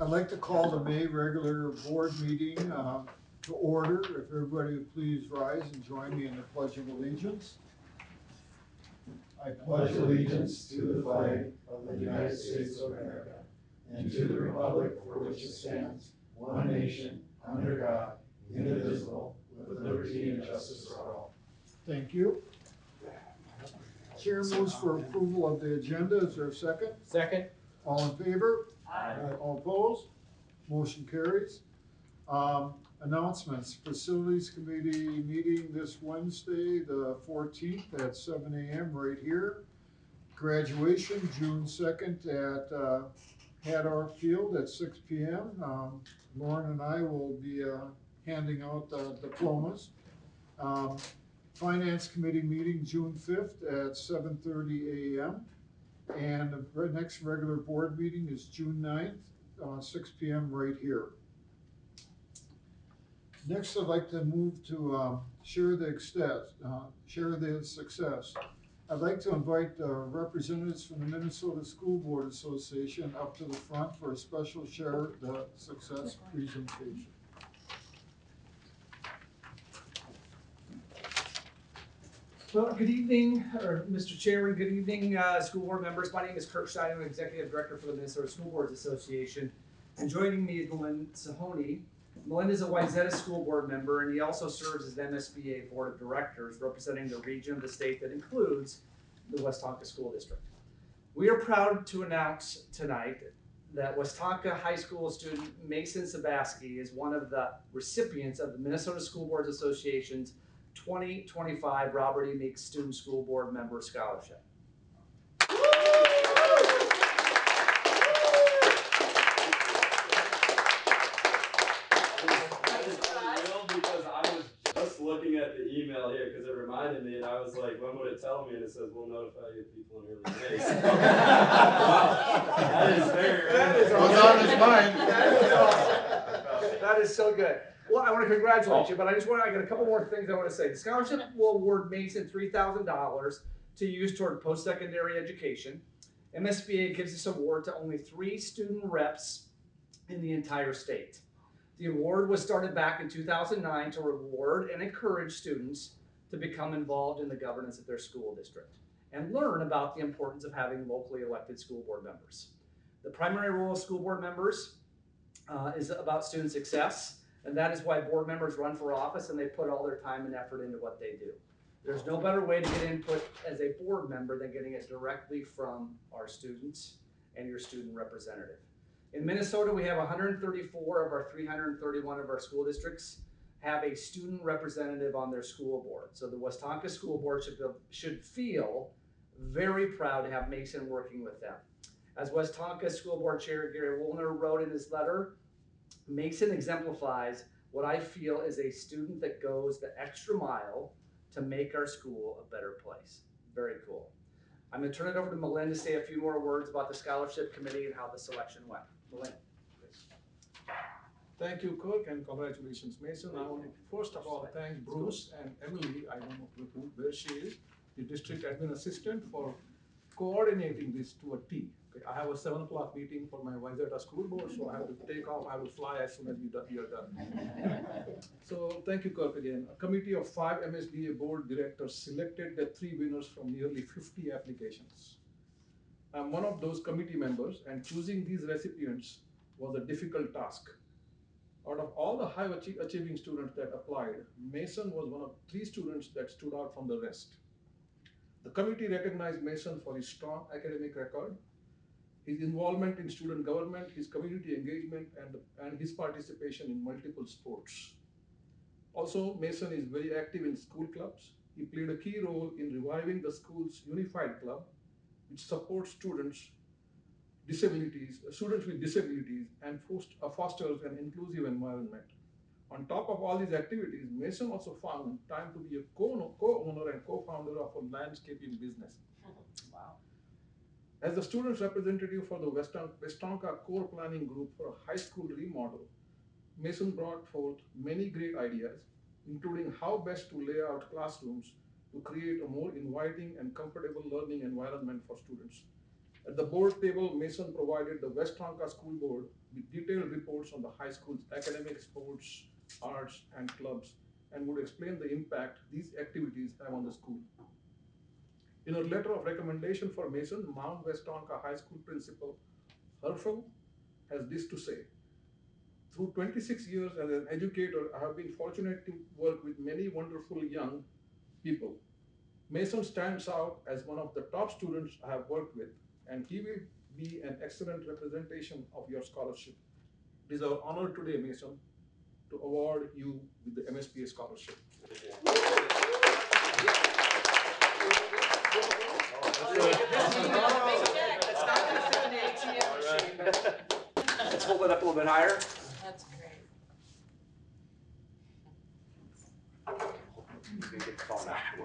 I'd like to call the May regular board meeting to order. If everybody would please rise and join me in the Pledge of Allegiance. I pledge allegiance to the flag of the United States of America and to the republic for which it stands, one nation, under God, indivisible, with liberty and justice for all. Thank you. Chair moves for approval of the agenda. Is there a second? Second. All in favor? Aye. All opposed? Motion carries. Announcements. Facilities Committee meeting this Wednesday, the 14th at 7 a.m. right here. Graduation June 2nd at Hadar Field at 6 p.m. Lauren and I will be handing out diplomas. Finance Committee meeting June 5th at 7:30 a.m. And the next regular board meeting is June 9th, 6 p.m. right here. Next, I'd like to move to share the success. I'd like to invite representatives from the Minnesota School Board Association up to the front for a special share the success presentation. Well, good evening, or Mr. Chairman, good evening, school board members. My name is Kirk Stein. I'm Executive Director for the Minnesota School Boards Association. And joining me is Melinda Sahoni. Melinda is a Wayzata School Board member, and he also serves as MSBA Board of Directors, representing the region of the state that includes the Westonka School District. We are proud to announce tonight that Westonka High School student Mason Sabaski is one of the recipients of the Minnesota School Boards Association's 2025 Robert E. Meeks Student School Board Member Scholarship. Because I was just looking at the email here because it reminded me, and I was like, when would it tell me? And it says, we'll notify you people in early May. Wow, that is very rare. That is on his mind. That is awesome. That is so good. Well, I want to congratulate you, but I got a couple more things I want to say. The scholarship will award Mason $3,000 to use toward post-secondary education. MSBA gives this award to only 3 student reps in the entire state. The award was started back in 2009 to reward and encourage students to become involved in the governance of their school district and learn about the importance of having locally elected school board members. The primary role of school board members is about student success, and that is why board members run for office and they put all their time and effort into what they do. There's no better way to get input as a board member than getting it directly from our students and your student representative. In Minnesota, we have 134 of our 331 of our school districts have a student representative on their school board. So the Westonka School Board should feel very proud to have Mason working with them. As Westonka School Board Chair Gary Woolner wrote in his letter, Mason exemplifies what I feel is a student that goes the extra mile to make our school a better place. Very cool. I'm going to turn it over to Melinda to say a few more words about the scholarship committee and how the selection went. Melinda. Thank you, Kirk, and congratulations, Mason. I want to first of all thank Bruce and Emily, I don't know where she is, the district admin assistant, for coordinating this to a T. Okay, I have a 7 o'clock meeting for my Wayzata School Board, so I have to take off. I will fly as soon as we are done. So thank you, Kirk, again. A committee of 5 MSBA board directors selected the 3 winners from nearly 50 applications. I'm one of those committee members, and choosing these recipients was a difficult task. Out of all the high achieving students that applied, Mason was one of 3 students that stood out from the rest. The committee recognized Mason for his strong academic record, his involvement in student government, his community engagement, and his participation in multiple sports. Also, Mason is very active in school clubs. He played a key role in reviving the school's unified club, which supports students with disabilities and fosters an inclusive environment. On top of all these activities, Mason also found time to be a co-owner and co-founder of a landscaping business. Wow. As the students representative for the Westonka Core Planning Group for a high school remodel, Mason brought forth many great ideas, including how best to lay out classrooms to create a more inviting and comfortable learning environment for students. At the board table, Mason provided the Westonka School Board with detailed reports on the high school's academic, sports, arts, and clubs, and would explain the impact these activities have on the school. In a letter of recommendation for Mason, Mount Westonka High School Principal Herfel has this to say. Through 26 years as an educator, I have been fortunate to work with many wonderful young people. Mason stands out as one of the top students I have worked with, and he will be an excellent representation of your scholarship. It is our honor today, Mason, to award you with the MSPA scholarship. Let's hold it up a little bit higher. That's great.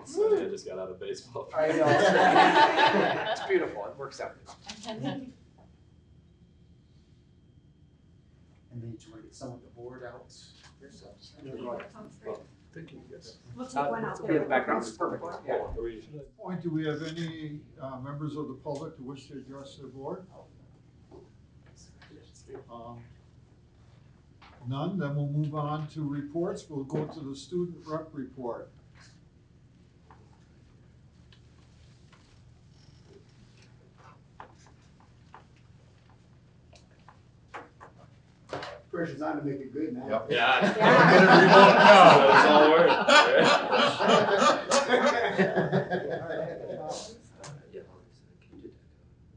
Sunday I just got out of baseball. I know. It's beautiful. It works out. And then you want to get some of the board out. Thank you, yes. We'll take one out there. Yeah, the background's perfect. Yeah. At this point, do we have any members of the public who wish to address the board? None, then we'll move on to reports. We'll go to the student rep report. Pressure's on to make it good now. Yep. Yeah.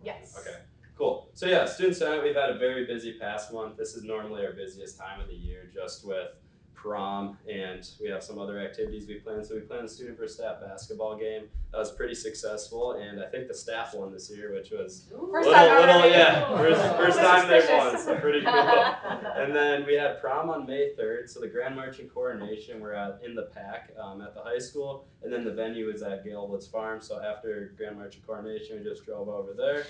Yes. Okay, cool. So yeah, Student Senate, we've had a very busy past month. This is normally our busiest time of the year, just with prom, and we have some other activities we planned. So we planned a student versus staff basketball game. That was pretty successful, and I think the staff won this year, which was First time ever. yeah, first time they won, Suspicious. so pretty cool. And then we had prom on May 3rd, so the Grand March and Coronation were in the PAC at the high school, and then the venue was at Gale Woods Farm. So after Grand March and Coronation, we just drove over there.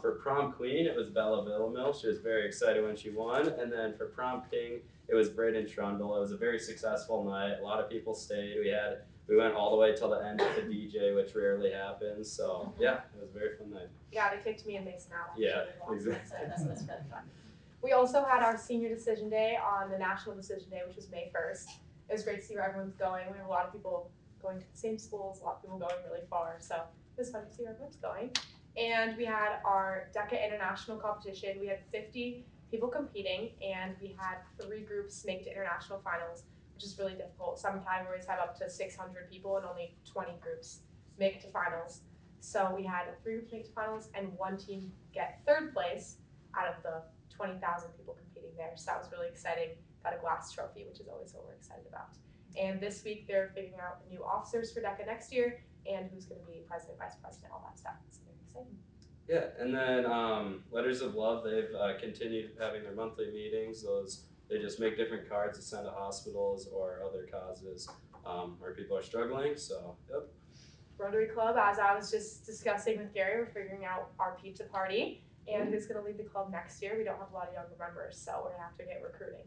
For prom queen, it was Bella Villamil. She was very excited when she won. And then for prom king, it was Braden Trundle. It was a very successful night. A lot of people stayed. We went all the way till the end with the DJ, which rarely happens. So yeah, it was a very fun night. Yeah, they kicked me and Mason out. Yeah, exactly. So that's really fun. We also had our senior decision day on the national decision day, which was May 1st. It was great to see where everyone's going. We have a lot of people going to the same schools, a lot of people going really far. So it was fun to see where everyone's going. And we had our DECA International competition. We had 50 people competing, and we had 3 groups make it to international finals, which is really difficult. Some categories have up to 600 people, and only 20 groups make it to finals. So we had 3 groups make it to finals, and 1 team get 3rd place out of the 20,000 people competing there. So that was really exciting. Got a glass trophy, which is always what we're excited about. And this week they're figuring out the new officers for DECA next year, and who's going to be president, vice president, all that stuff. So very exciting. Yeah, and then Letters of Love, they've continued having their monthly meetings. They just make different cards to send to hospitals or other causes where people are struggling. So, yep. Rotary Club, as I was just discussing with Gary, we're figuring out our pizza party and who's going to lead the club next year. We don't have a lot of younger members, so we're going to have to get recruiting.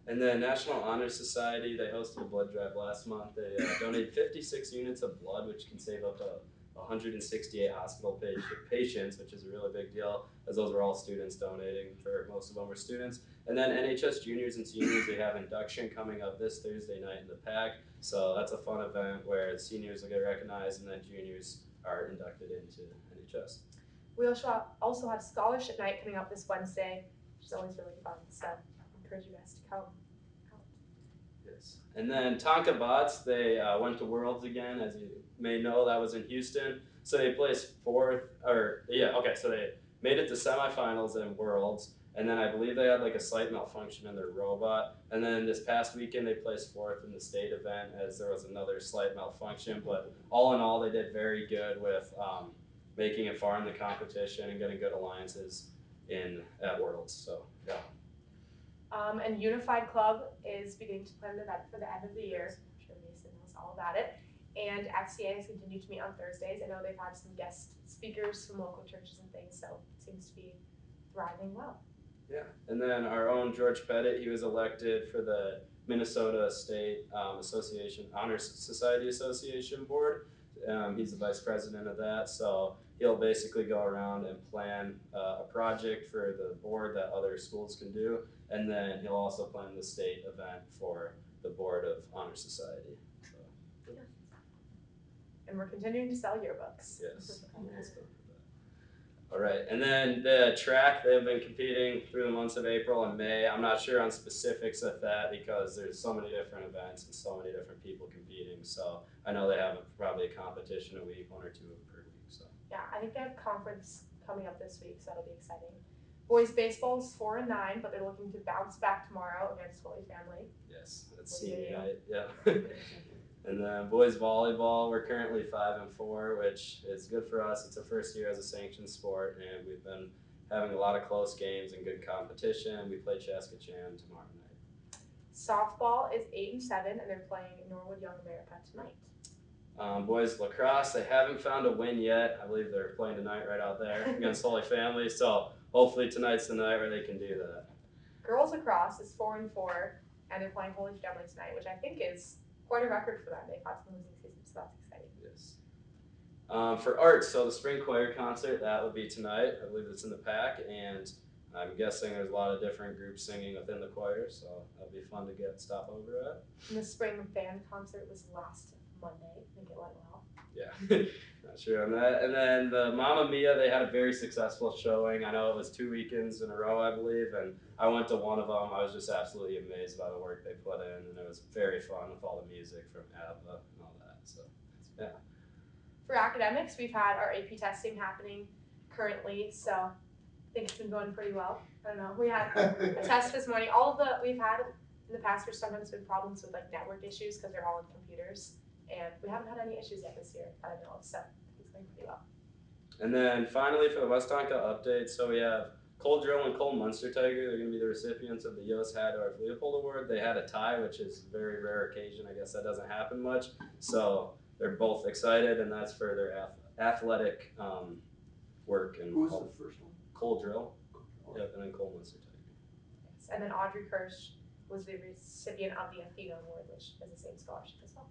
And then National Honor Society, they hosted a blood drive last month. They donated 56 units of blood, which can save up to 168 hospital patients, which is a really big deal, as those were all students donating. For most of them were students. And then NHS juniors and seniors, they have induction coming up this Thursday night in the PAC. So that's a fun event where seniors will get recognized, and then juniors are inducted into NHS. We also have scholarship night coming up this Wednesday, which is always really fun. So I encourage you guys to come. Yes. And then Tonka Bots, they went to Worlds again, as you may know. That was in Houston. So they placed 4th, so they made it to semifinals in Worlds. And then I believe they had like a slight malfunction in their robot. And then this past weekend they placed 4th in the state event, as there was another slight malfunction. But all in all, they did very good with making it far in the competition and getting good alliances at Worlds. So yeah. And Unified Club is beginning to plan an event for the end of the year. I'm sure Mason knows all about it. And FCA has continued to meet on Thursdays. I know they've had some guest speakers from local churches and things, so it seems to be thriving well. Yeah, and then our own George Pettit, he was elected for the Minnesota State Association Honor Society Association Board. He's the vice president of that, so he'll basically go around and plan a project for the board that other schools can do, and then he'll also plan the state event for the Board of Honor Society. So, And we're continuing to sell yearbooks. yes, almost done with that. All right, and then the track, they've been competing through the months of April and May. I'm not sure on specifics of that because there's so many different events and so many different people competing. So I know they have probably a competition a week, 1 or 2 per week. So Yeah, I think they have conference coming up this week, so that'll be exciting. Boys baseball's 4-9, but they're looking to bounce back tomorrow against Holy Family. yes, that's What do you senior do? night. Yeah. And then boys volleyball, we're currently 5-4, which is good for us. It's our first year as a sanctioned sport, and we've been having a lot of close games and good competition. We play Chaskachan tomorrow night. Softball is 8-7, and they're playing Norwood Young America tonight. Boys lacrosse, they haven't found a win yet. I believe they're playing tonight right out there against Holy Family. So hopefully tonight's the night where they can do that. Girls lacrosse is 4-4, and they're playing Holy Family tonight, which I think is quite a record for them. They've had some losing seasons, so that's exciting. Yes. For arts, so the spring choir concert, that will be tonight. I believe it's in the pack, and I'm guessing there's a lot of different groups singing within the choir, so that'll be fun to stop over at. And the spring band concert was last Monday. I think it went well. Yeah, not sure on that. And then the Mamma Mia, they had a very successful showing. I know it was 2 weekends in a row, I believe, and I went to one of them. I was just absolutely amazed by the work they put in, and it was very fun with all the music from ABBA and all that. So, yeah. For academics, we've had our AP testing happening currently, so I think it's been going pretty well. I don't know. We had a test this morning. We've had in the past, there's sometimes been problems with like network issues because they're all on computers, and we haven't had any issues yet this year that I know of, so it's going pretty well. And then finally for the Westonka update, so we have Cole Drill and Cole Munster Tiger. They're going to be the recipients of the Yost Hadorf Leopold Award. They had a tie, which is a very rare occasion. I guess that doesn't happen much. So they're both excited, and that's for their athletic work. And Who was the first one? Cole Drill. Yep, and then Cole Munster Tiger. Yes. And then Audrey Kirsch was the recipient of the Athena Award, which is the same scholarship as well.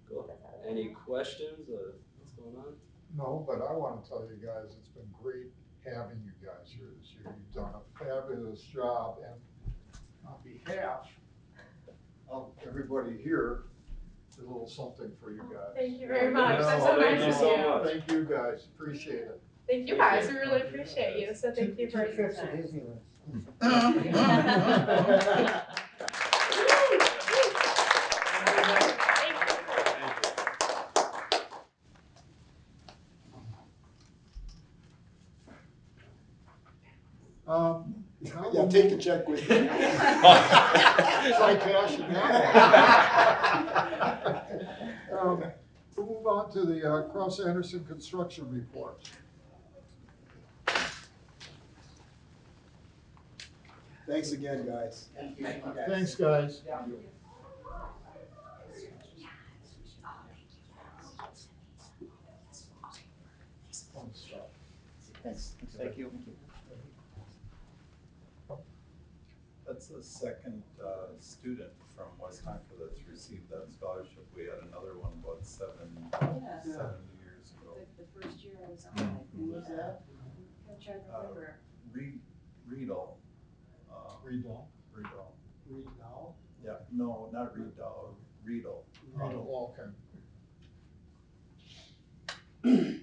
Cool. Any questions of what's going on? No, but I want to tell you guys, it's been great having you guys here this year. You've done a fabulous job, and on behalf of everybody here, a little something for you guys. Thank you very much. That's No, so thank nice you of so you. much. Thank you guys, appreciate it. Thank you guys. We really appreciate you. So thank you for. Two trips to Disneyland. Yeah, take the check with you. Try cashing that. We'll move on to the Cross Anderson construction report. Thanks again, guys. Thanks, guys. Thank you. That's the second student from Westonka that's received that scholarship. We had another one about 7 years ago. The first year I was on it, who was that? I'm trying to remember. Riedel. Riedel. Riedel. Riedel? Yeah, no, not Riedel, Riedel. Riedel, okay.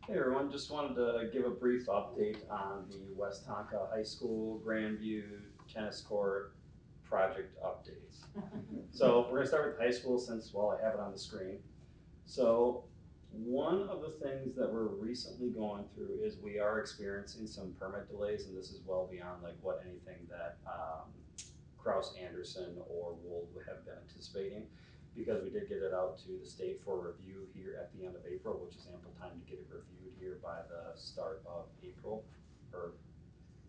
Hey everyone, just wanted to give a brief update on the Westonka High School Grandview Tennis Court project updates. So we're gonna start with high school since, well, I have it on the screen. So one of the things that we're recently going through is we are experiencing some permit delays, and this is well beyond like what anything that Kraus Anderson or Wold would have been anticipating, because we did get it out to the state for review here at the end of April, which is ample time to get it reviewed here by the start of April, or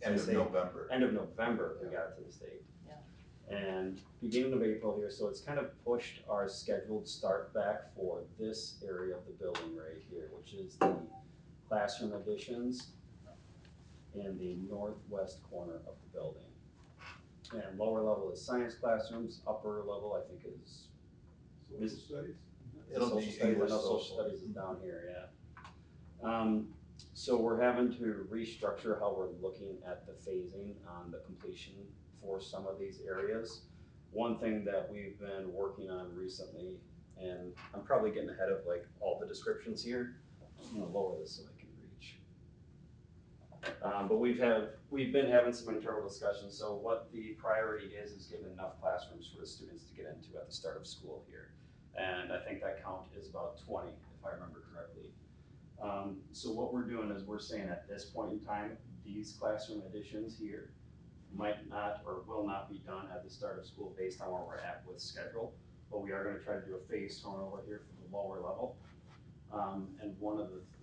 End of November. End of November, we got it to the state. And beginning of April here, so it's kind of pushed our scheduled start back for this area of the building right here, which is the classroom additions in the northwest corner of the building. And lower level is science classrooms, upper level I think is Social studies? It'll Social be studies, English, I know social social. studies is down here, yeah. So we're having to restructure how we're looking at the phasing on the completion for some of these areas. One thing that we've been working on recently, and I'm probably getting ahead of like all the descriptions here. I'm gonna lower this so I can reach. But we've been having some internal discussions, so what the priority is getting enough classrooms for the students to get into at the start of school here. And I think that count is about 20, if I remember correctly. So what we're doing is we're saying at this point in time, these classroom additions here might not or will not be done at the start of school based on where we're at with schedule, but we are gonna try to do a phase turnover here for the lower level. And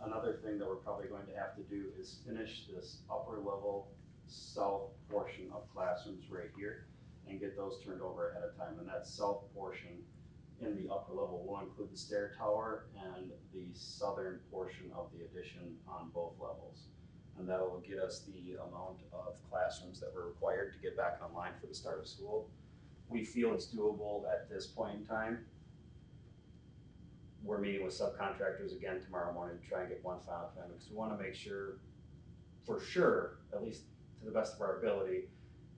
another thing that we're probably going to have to do is finish this upper level south portion of classrooms right here and get those turned over ahead of time. And that south portion in the upper level will include the stair tower and the southern portion of the addition on both levels. And that will get us the amount of classrooms that we're required to get back online for the start of school. We feel it's doable at this point in time. We're meeting with subcontractors again tomorrow morning to try and get one final plan, because we wanna make sure, for sure, at least to the best of our ability,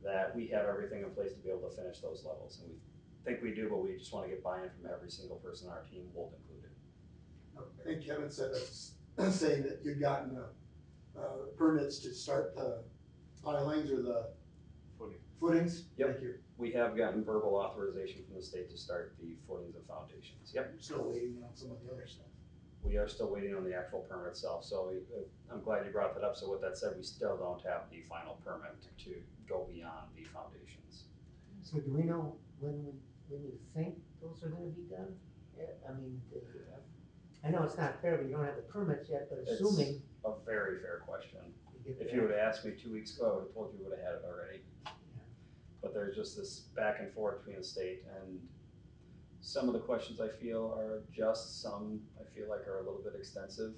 that we have everything in place to be able to finish those levels. And we think we do, but we just wanna get buy-in from every single person on our team, Wold included. I think Kevin said, saying that you'd gotten permits to start the pilings or the footings? Yep. Thank you. We have gotten verbal authorization from the state to start the footings and foundations. Yep. I'm still waiting on some of the other stuff. We are still waiting on the actual permit itself, so I'm glad you brought that up. So with that said, we still don't have the final permit to go beyond the foundations. So do we know when you think those are gonna be done? I mean, I know it's not fair, but you don't have the permits yet, but assuming. It's a very fair question. You get If that. you would've asked me 2 weeks ago, I would've told you we would've had it already. But there's just this back and forth between the state, and some of the questions I feel are just, some I feel like are a little bit extensive.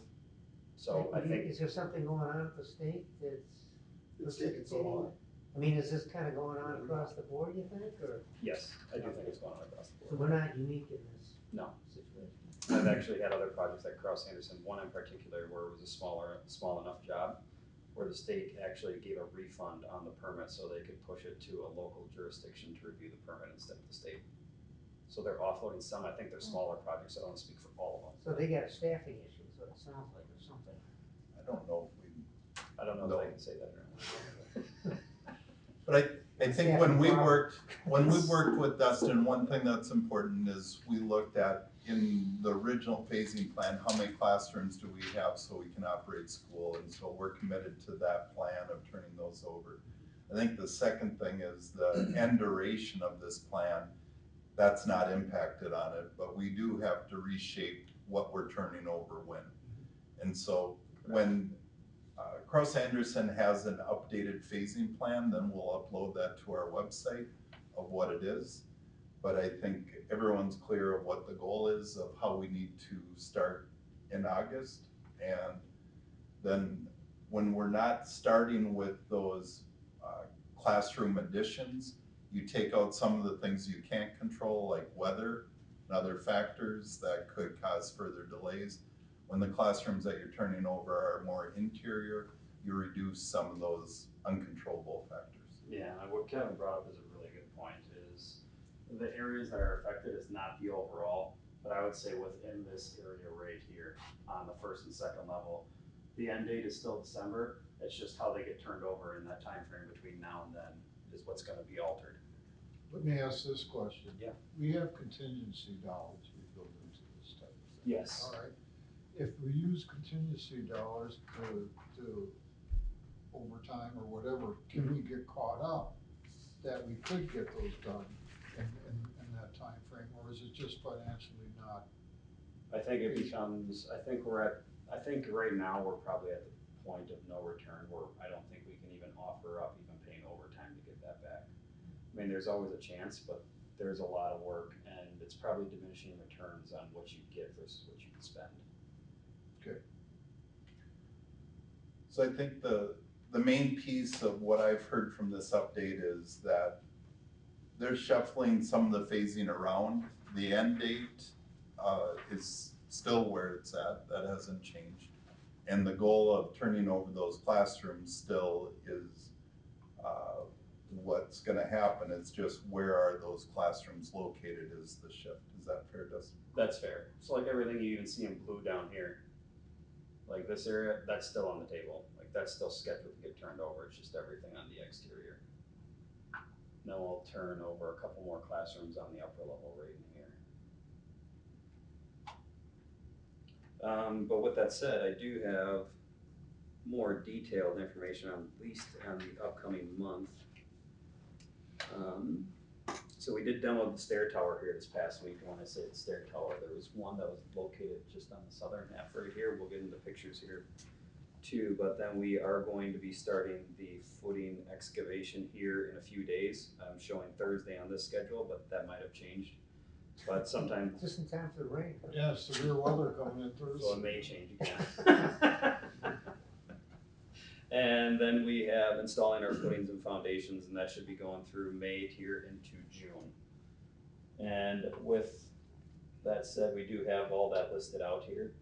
So I think, Is there something going on at the state that's? It's taking so long. I mean, is this kind of going on across the board, you think, or? yes, I do think it's going on across the So board. we're not unique in this No. situation? I've actually had other projects like Cross Anderson, one in particular where it was a small enough job, where the state actually gave a refund on the permit so they could push it to a local jurisdiction to review the permit instead of the state. So they're offloading some, I think they're smaller projects, I don't speak for all of them. So they got a staffing issue, so it sounds like, or something. I don't know if we, I don't know if I can say that or not. but I think when we worked with Dustin, one thing that's important is we looked at in the original phasing plan, how many classrooms do we have so we can operate school? And so we're committed to that plan of turning those over. I think the second thing is the end duration of this plan, that's not impacted on it, but we do have to reshape what we're turning over when. And so when Cross Anderson has an updated phasing plan, then we'll upload that to our website of what it is. But I think everyone's clear of what the goal is of how we need to start in August. And then when we're not starting with those classroom additions, you take out some of the things you can't control, like weather and other factors that could cause further delays. When the classrooms that you're turning over are more interior, you reduce some of those uncontrollable factors. Yeah, and what Kevin brought up is a really good point, is the areas that are affected is not the overall, but I would say within this area right here on the first and second level, the end date is still December. It's just how they get turned over in that time frame between now and then is what's gonna be altered. Let me ask this question. Yeah. We have contingency dollars we build into this type of thing. Yes. All right. If we use contingency dollars to overtime or whatever, can we get caught up that we could get those done in that time frame, or is it just financially not? I think it becomes, I think right now we're probably at the point of no return where I don't think we can even offer up even paying overtime to get that back. I mean, there's always a chance, but there's a lot of work and it's probably diminishing returns on what you get versus what you can spend. Okay. So I think the main piece of what I've heard from this update is that they're shuffling some of the phasing around. The end date is still where it's at, that hasn't changed. And the goal of turning over those classrooms still is, what's gonna happen. It's just where are those classrooms located is the shift. Is that fair, Dustin? That's fair. So like everything you even see in blue down here, like this area, that's still on the table. Like that's still scheduled to get turned over. It's just everything on the exterior. Then we'll turn over a couple more classrooms on the upper level right in here. But with that said, I do have more detailed information on at least on the upcoming month. So we did demo the stair tower here this past week, and when I say the stair tower, there was one that was located just on the southern half right here. We'll get into pictures here too, but then we are going to be starting the footing excavation here in a few days. I'm showing Thursday on this schedule, but that might have changed. But sometime, Just in time for the rain. Yeah, severe weather coming in so it Thursday. may change again. And then we have installing our footings and foundations, and that should be going through May here into June. And with that said, we do have all that listed out here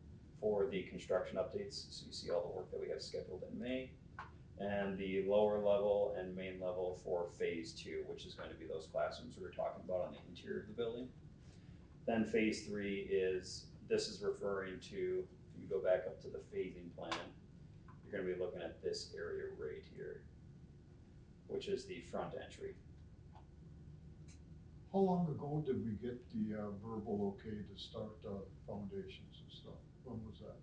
for the construction updates. So you see all the work that we have scheduled in May, and the lower level and main level for phase 2, which is going to be those classrooms we were talking about on the interior of the building. Then phase 3 is, this is referring to, if you go back up to the phasing plan, you're gonna be looking at this area right here, which is the front entry. How long ago did we get the verbal okay to start foundations and stuff? When was that?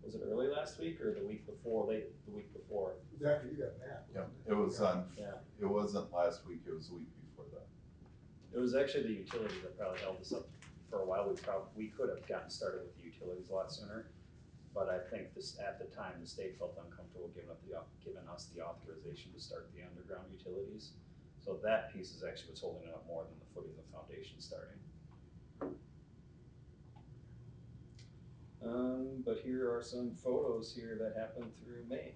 Was it early last week or the week before, late the week before? It was after you got back. Yeah, it was on, Yeah. it wasn't last week, it was the week before that. It was actually the utilities that probably held us up for a while. We could have gotten started with the utilities a lot sooner. But I think this, at the time, the state felt uncomfortable giving us the authorization to start the underground utilities. So that piece is actually what's holding it up more than the footings and foundation starting. But here are some photos here that happened through May.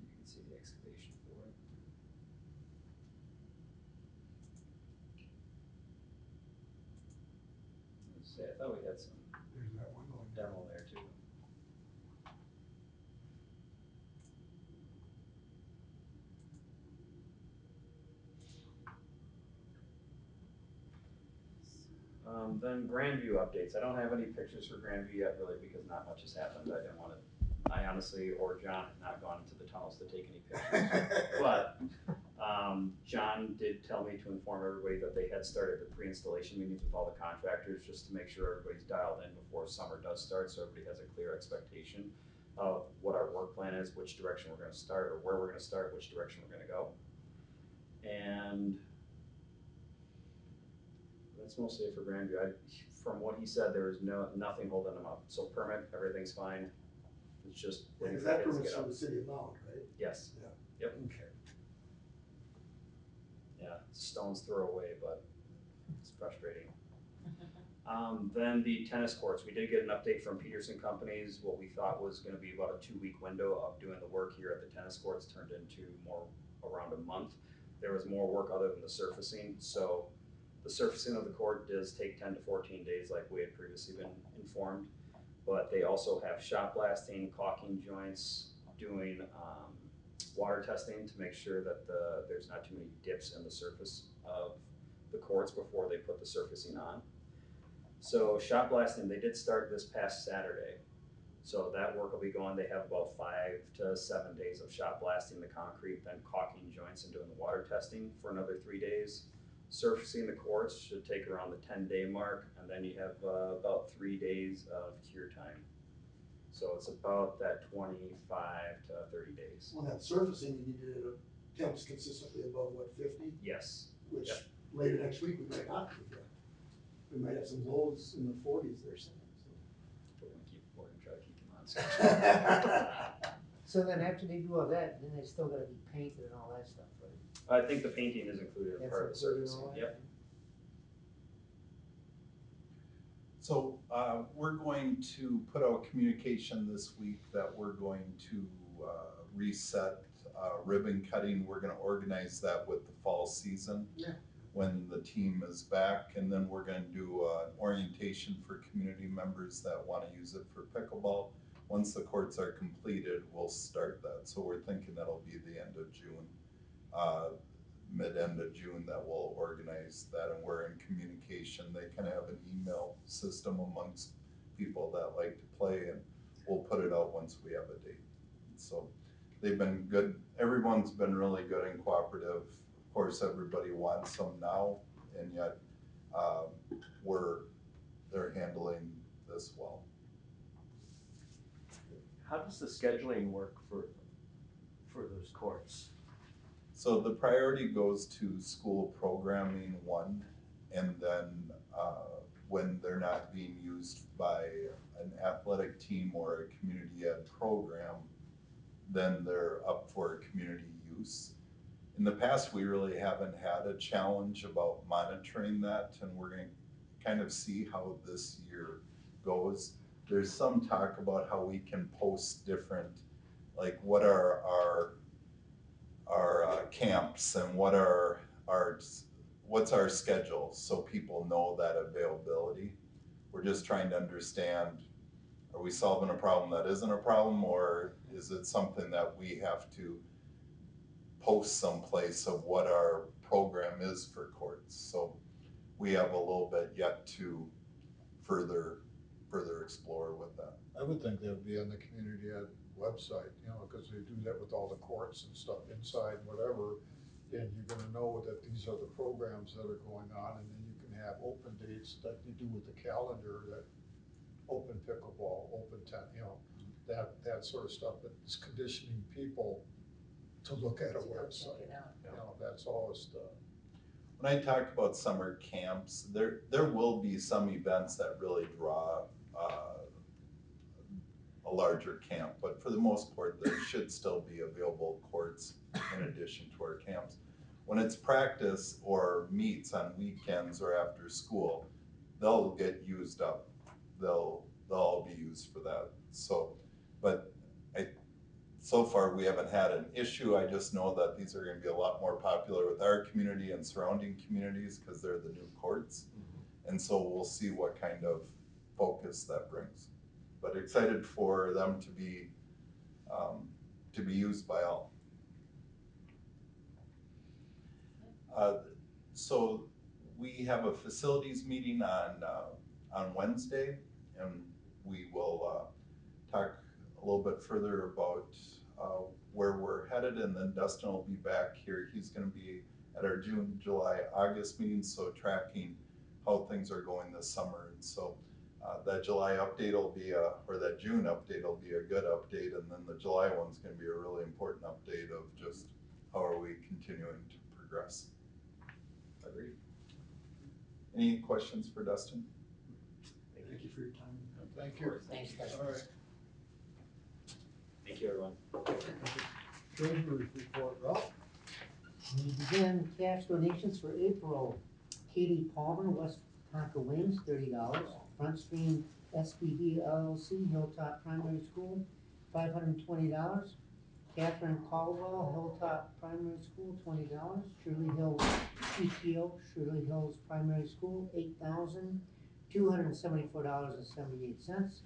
You can see the excavation for it. Let's see, I thought we had some There's that one going down. demo there too. Then Grandview updates. I don't have any pictures for Grandview yet, really, because not much has happened. I didn't want to, I honestly, or John had not gone into the tunnels to take any pictures. But John did tell me to inform everybody that they had started the pre-installation meetings with all the contractors just to make sure everybody's dialed in before summer does start, so everybody has a clear expectation of what our work plan is, which direction we're going to start, or where we're going to start, which direction we're going to go. And that's mostly it for Grandview. From what he said, there was nothing holding them up. So permit, everything's fine. It's just waiting Because for that kids to permit's get from up. the city of Mound, right? Yes. Yeah. Yep. Okay. Yeah, stone's throw away, but it's frustrating. Then the tennis courts, we did get an update from Peterson Companies. What we thought was gonna be about a 2-week window of doing the work here at the tennis courts turned into more around a month. There was more work other than the surfacing, so the surfacing of the court does take 10 to 14 days like we had previously been informed. But they also have shot blasting, caulking joints, doing water testing to make sure that there's not too many dips in the surface of the courts before they put the surfacing on. So shot blasting, they did start this past Saturday. So that work will be going, they have about 5 to 7 days of shot blasting the concrete, then caulking joints and doing the water testing for another 3 days. Surfacing the courts should take around the 10-day mark, and then you have about 3 days of cure time. So it's about that 25 to 30 days. Well, that surfacing, you needed temps consistently above, what, 50? Yes. Which Yep. later next week, we might not be. We might have some lows in the 40s there saying. We're gonna try to keep them on schedule. So then after they do all that, then they still gotta be painted and all that stuff, right? I think the painting is included in That's part of the included in surfacing. all that? Yep. So, we're going to put out communication this week that we're going to, reset, ribbon cutting. We're gonna organize that with the fall season. Yeah. When the team is back, and then we're gonna do, an orientation for community members that wanna use it for pickleball. Once the courts are completed, we'll start that, so we're thinking that'll be the end of June. Mid-end of June that we'll organize that, and we're in communication. They kind of have an email system amongst people that like to play, and we'll put it out once we have a date. So they've been good, everyone's been really good and cooperative. Of course, everybody wants them now, and yet, they're handling this well. How does the scheduling work for those courts? So the priority goes to school programming one, and then, when they're not being used by an athletic team or a community ed program, then they're up for community use. In the past, we really haven't had a challenge about monitoring that, and we're gonna kind of see how this year goes. There's some talk about how we can post different, like what are our camps and what's our schedule, so people know that availability. We're just trying to understand, are we solving a problem that isn't a problem, or is it something that we have to post someplace of what our program is for courts? So we have a little bit yet to further explore with that. I would think that would be on the community ed website, you know, because they do that with all the courts and stuff inside, whatever. And you're gonna know that these are the programs that are going on, and then you can have open dates like you do with the calendar, that open pickleball, open you know, that sort of stuff, that is conditioning people to look at a website. You know, that's always the. When I talk about summer camps, there will be some events that really draw, a larger camp, but for the most part, there should still be available courts in addition to our camps. When it's practice or meets on weekends or after school, they'll get used up. They'll all be used for that. So, but so far we haven't had an issue. I just know that these are gonna be a lot more popular with our community and surrounding communities because they're the new courts. And so we'll see what kind of focus that brings. But excited for them to be used by all. So we have a facilities meeting on Wednesday, and we will talk a little bit further about where we're headed, and then Dustin will be back here. He's gonna be at our June, July, August meetings, so tracking how things are going this summer. And so that July update will be or that June update will be a good update, and then the July one's gonna be a really important update of just how are we continuing to progress. Agreed. Any questions for Dustin? Thank you for your time. Thank you. Thanks, Dustin. All right. Thank you, everyone. Treasurer's report, Ralph? We begin cash donations for April. Katie Palmer, Westonka Wings, $30. Front Stream SBD LLC, Hilltop Primary School, $520. Catherine Caldwell, Hilltop Primary School, $20. Shirley Hills PTO, Shirley Hills Primary School, $8,274.78.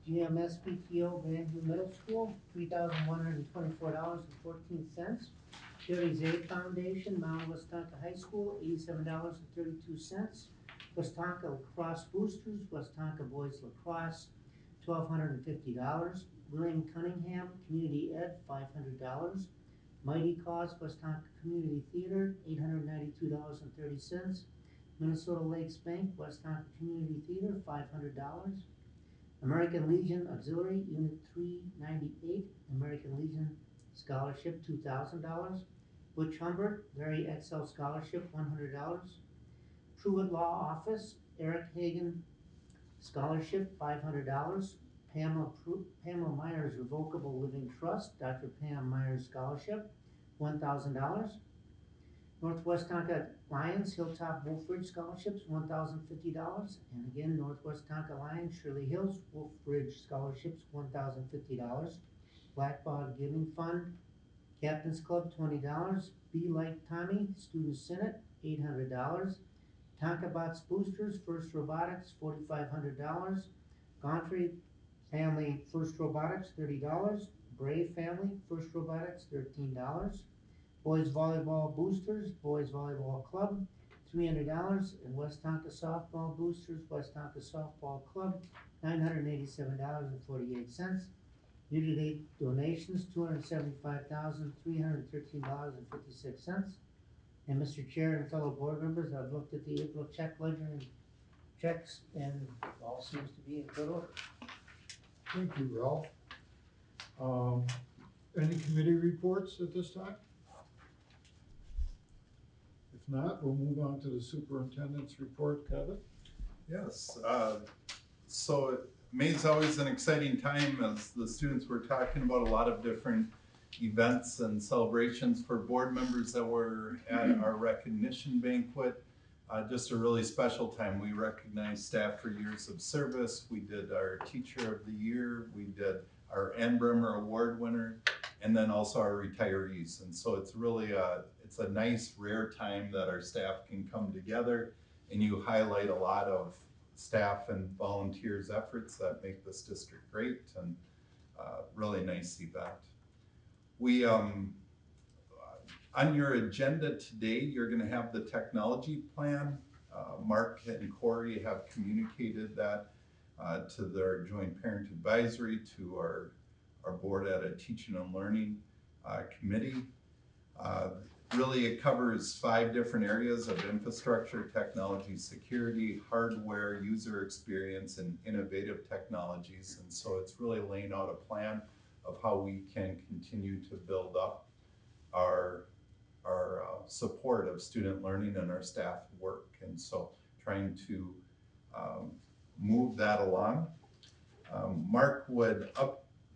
GMS PTO, Grandview Middle School, $3,124.14. Sherry's A Foundation, Mount Westonka High School, $87.32. Westonka Lacrosse Boosters, Westonka Boys Lacrosse, $1,250. William Cunningham, Community Ed, $500. Mighty Cause, Westonka Community Theater, $892.30. Minnesota Lakes Bank, Westonka Community Theater, $500. American Legion Auxiliary, Unit 398, American Legion Scholarship, $2,000. Butch Humbert, Larry Excel Scholarship, $100. Pruitt Law Office, Eric Hagan Scholarship, $500. Pamela Myers Revocable Living Trust, Dr. Pam Myers Scholarship, $1,000. Northwest Tonka Lions Hilltop Wolf Ridge Scholarships, $1,050. And again, Northwest Tonka Lions Shirley Hills Wolf Ridge Scholarships, $1,050. Blackbaud Giving Fund, Captain's Club, $20. Be Like Tommy, Student Senate, $800. Tonka Bots Boosters, First Robotics, $4,500. Gauntry Family First Robotics, $30. Brave Family First Robotics, $13. Boys Volleyball Boosters, Boys Volleyball Club, $300. And West Tonka Softball Boosters, West Tonka Softball Club, $987.48. Year-to-date donations, $275,313.56. And Mr. Chair and fellow board members, I've looked at the April check ledger and checks, and all seems to be in good order. Thank you, Ralph. Any committee reports at this time? If not, we'll move on to the superintendent's report. Kevin? Yes, so May's always an exciting time as the students were talking about a lot of different events and celebrations for board members that were at our recognition banquet. Just a really special time. We recognized staff for years of service. We did our Teacher of the Year. We did our Ann Bremer Award winner, and then also our retirees. And so it's really it's a nice, rare time that our staff can come together, and you highlight a lot of staff and volunteers' efforts that make this district great, and really nice event. We on your agenda today, you're going to have the technology plan. Mark and Corey have communicated that to their joint parent advisory, to our board at a teaching and learning committee. Really, it covers 5 different areas of infrastructure, technology, security, hardware, user experience, and innovative technologies. And so it's really laying out a plan of how we can continue to build up our support of student learning and our staff work. And so trying to move that along. Mark would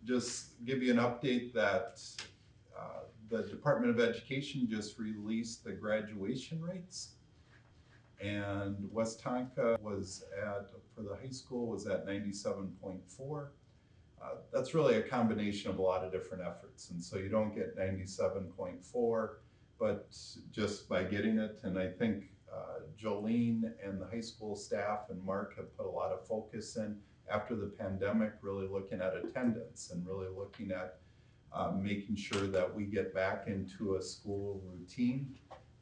just give you an update that the Department of Education just released the graduation rates, and Westonka was for the high school was at 97.4. That's really a combination of a lot of different efforts, and so you don't get 97.4 but just by getting it. And I think Jolene and the high school staff and Mark have put a lot of focus in after the pandemic, really looking at attendance and really looking at making sure that we get back into a school routine.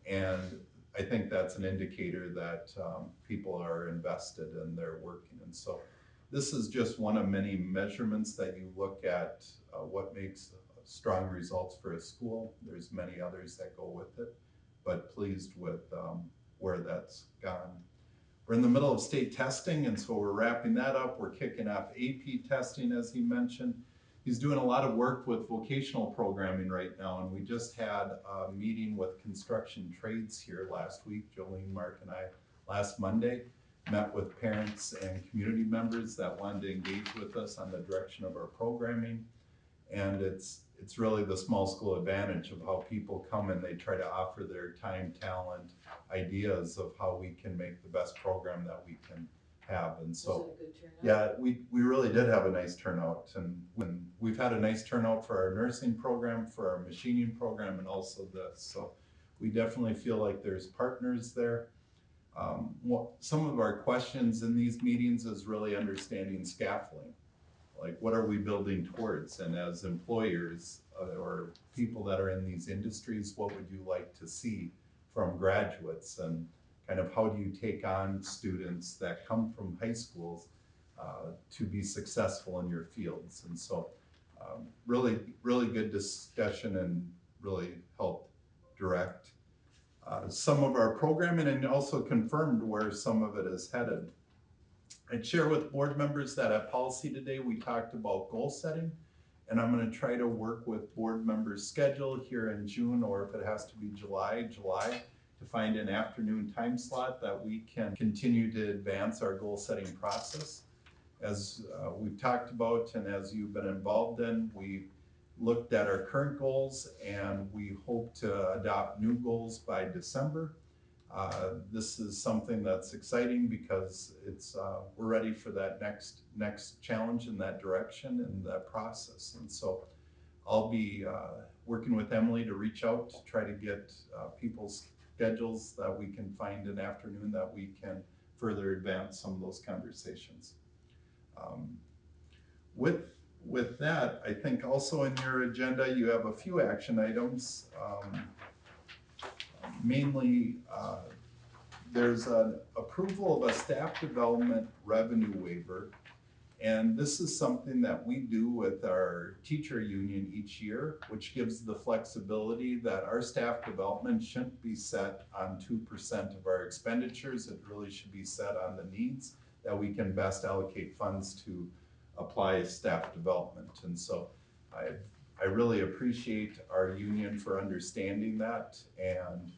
And I think that's an indicator that people are invested and they're working. And so this is just one of many measurements that you look at what makes strong results for a school. There's many others that go with it, but pleased with where that's gone. We're in the middle of state testing, and so we're wrapping that up. We're kicking off AP testing, as he mentioned. He's doing a lot of work with vocational programming right now, and we just had a meeting with construction trades here last week. Jolene, Mark, and I last Monday met with parents and community members that wanted to engage with us on the direction of our programming. And it's really the small school advantage of how people come and they try to offer their time, talent, ideas of how we can make the best program that we can have. And so, Was it a good turnout? yeah, we really did have a nice turnout, and when we've had a nice turnout for our nursing program, for our machining program, and also this. So we definitely feel like there's partners there. Some of our questions in these meetings is really understanding scaffolding. Like, what are we building towards? And as employers or people that are in these industries, what would you like to see from graduates? And kind of how do you take on students that come from high schools to be successful in your fields? And so really good discussion and really helped direct some of our programming, and also confirmed where some of it is headed. I'd share with board members that at policy today, we talked about goal setting, and I'm going to try to work with board members' schedule here in June, or if it has to be July, to find an afternoon time slot that we can continue to advance our goal setting process. As we've talked about and as you've been involved in, we looked at our current goals, and we hope to adopt new goals by December. This is something that's exciting because we're ready for that next challenge in that direction and that process. And so I'll be working with Emily to reach out to try to get people's schedules that we can find an afternoon that we can further advance some of those conversations. With that, I think also in your agenda you have a few action items. Mainly, there's an approval of a staff development revenue waiver. And this is something that we do with our teacher union each year, which gives the flexibility that our staff development shouldn't be set on 2% of our expenditures. It really should be set on the needs that we can best allocate funds to apply staff development. And so I really appreciate our union for understanding that, and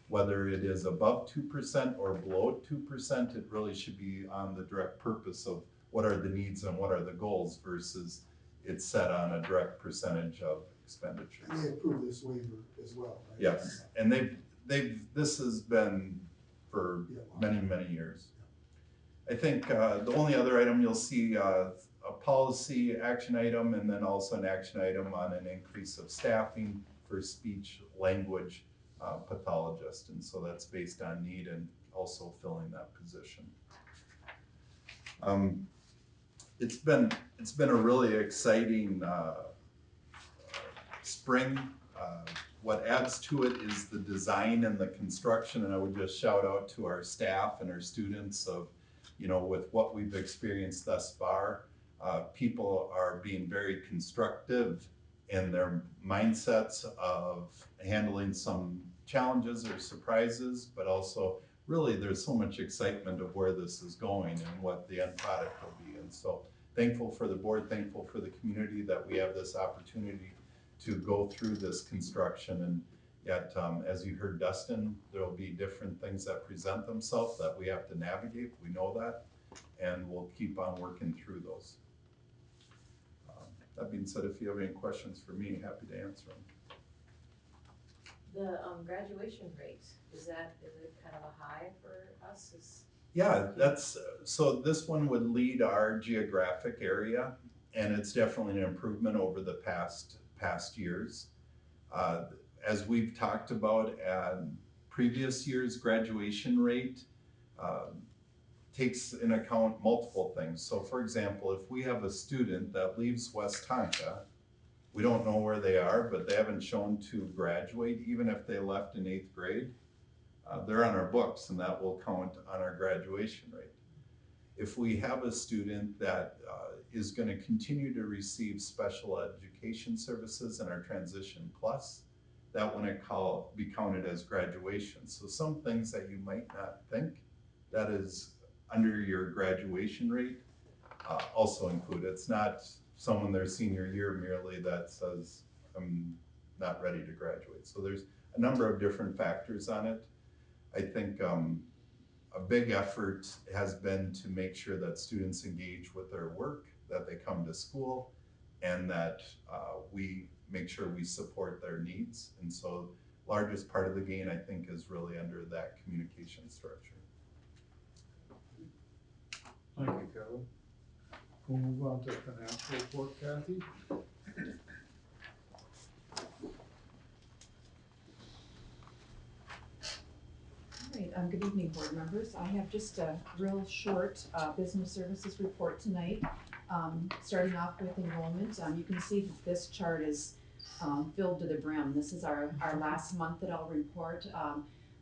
whether it is above 2% or below 2%, it really should be on the direct purpose of what are the needs and what are the goals versus it's set on a direct percentage of expenditures. And they approve this waiver as well, right? Yes, and this has been for many years. I think the only other item you'll see a policy action item, and then also an action item on an increase of staffing for speech language pathologist, and so that's based on need and also filling that position. It's been a really exciting spring. What adds to it is the design and the construction, and I would just shout out to our staff and our students of, with what we've experienced thus far. People are being very constructive in their mindsets of handling some challenges or surprises, but also really there's so much excitement of where this is going and what the end product will be. And so thankful for the board, thankful for the community that we have this opportunity to go through this construction. And yet, as you heard Dustin, there'll be different things that present themselves that we have to navigate. We know that, and we'll keep on working through those. That being said, if you have any questions for me, happy to answer them. The graduation rate, is it kind of a high for us? Yeah, so this one would lead our geographic area, and it's definitely an improvement over the past years. As we've talked about, previous year's graduation rate takes in account multiple things. So for example, if we have a student that leaves Westonka, we don't know where they are, but they haven't shown to graduate, even if they left in 8th grade, they're on our books, and that will count on our graduation rate. If we have a student that is going to continue to receive special education services in our Transition Plus, that wouldn't be counted as graduation. So some things that you might not think that is under your graduation rate also include. It's not someone their senior year merely that says, I'm not ready to graduate. So there's a number of different factors on it. I think a big effort has been to make sure that students engage with their work, that they come to school, and that we make sure we support their needs. And so largest part of the gain, I think, is really under that communication structure. Thank you, Kevin. We'll move on to financial report, Kathy. All right, good evening, board members. I have just a real short business services report tonight. Starting off with enrollment, you can see that this chart is filled to the brim. This is our last month that I'll report.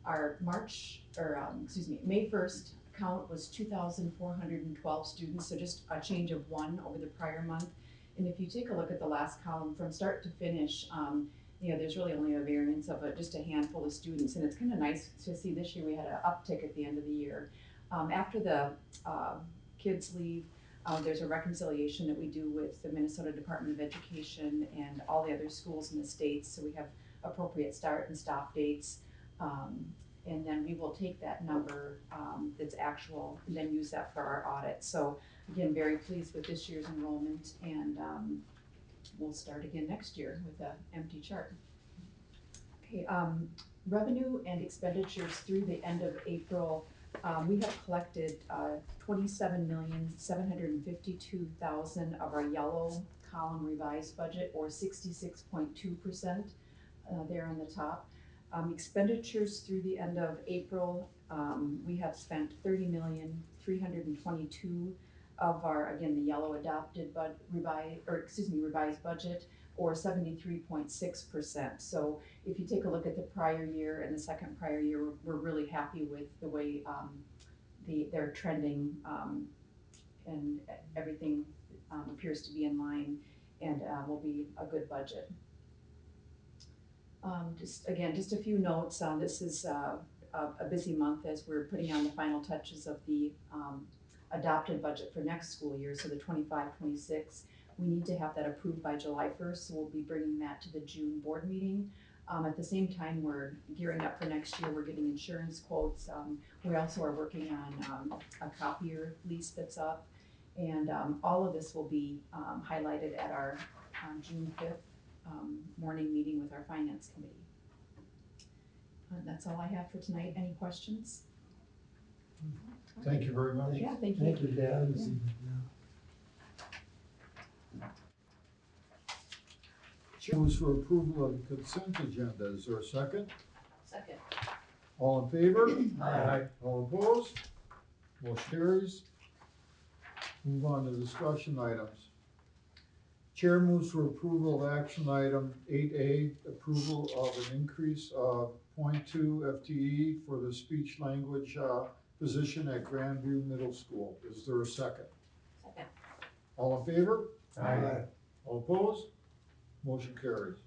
Our May 1st count was 2,412 students, so just a change of 1 over the prior month. And if you take a look at the last column from start to finish, there's really only a variance of just a handful of students, and it's kind of nice to see this year we had an uptick at the end of the year. After the kids leave, there's a reconciliation that we do with the Minnesota Department of Education and all the other schools in the state, so we have appropriate start and stop dates. And then we will take that number that's actual and then use that for our audit. So again, very pleased with this year's enrollment, and we'll start again next year with an empty chart. Okay, revenue and expenditures through the end of April, we have collected 27,752,000 of our yellow column revised budget, or 66.2%, there on the top. Expenditures through the end of April, we have spent 30,322,000 of our, again, the yellow adopted revised budget, or 73.6%. So if you take a look at the prior year and the second prior year, we're really happy with the way they're trending, and everything appears to be in line, and will be a good budget. Just a few notes. This is a busy month as we're putting on the final touches of the adopted budget for next school year, so the 25-26. We need to have that approved by July 1st, so we'll be bringing that to the June board meeting. At the same time, we're gearing up for next year. We're getting insurance quotes. We also are working on a copier lease that's up, and all of this will be highlighted at our June 5th morning meeting with our finance committee. That's all I have for tonight. Any questions? Thank you very much. Yeah, thank you. Thank you, Deb. Yeah. Choose for approval of the consent agenda. Is there a second? Second. All in favor? Aye. All opposed? Motion carries. Move on to discussion items. Chair moves for approval of action item 8A, approval of an increase of 0.2 FTE for the speech language position at Grandview Middle School. Is there a second? Second. All in favor? Aye. All opposed? Motion carries.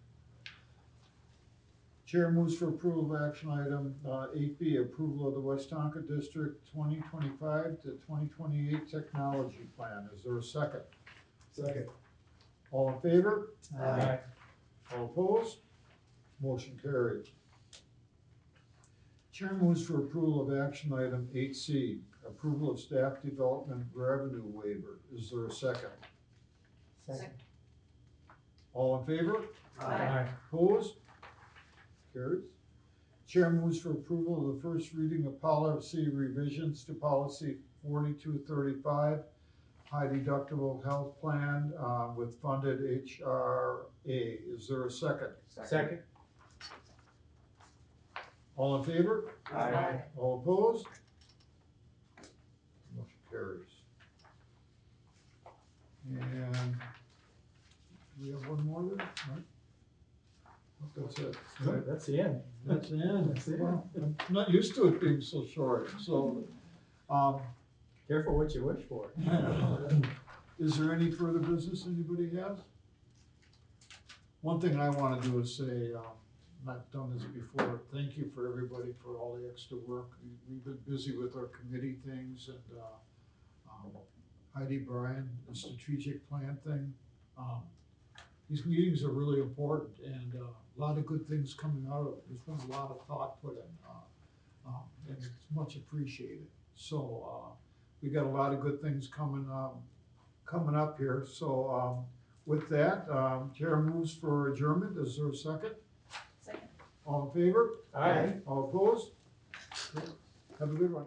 Chair moves for approval of action item 8B, approval of the Westonka District 2025 to 2028 Technology Plan. Is there a second? Second. All in favor? Aye. All opposed? Motion carried. Chair moves for approval of action item 8C, approval of staff development revenue waiver. Is there a second? Second. All in favor? Aye. Opposed? Carries. Chair moves for approval of the first reading of policy revisions to policy 4235, high deductible health plan with funded HRA. Is there a second? Second. All in favor? Aye. All opposed? Motion carries. And we have one more there, right? That's it. Right. That's the end. That's the end. That's it. Well, I'm not used to it being so short, so, Careful what you wish for. is there any further business anybody has? One thing I wanna do is say, I've done this before, thank you for everybody for all the extra work. We've been busy with our committee things and, Heidi Bryan, the strategic plan thing. These meetings are really important and a lot of good things coming out of it. There's been a lot of thought put in, and it's much appreciated. So, we got a lot of good things coming up here. So, with that, Chair moves for adjournment. Is there a second? Second. All in favor? Aye. All opposed? Have a good one.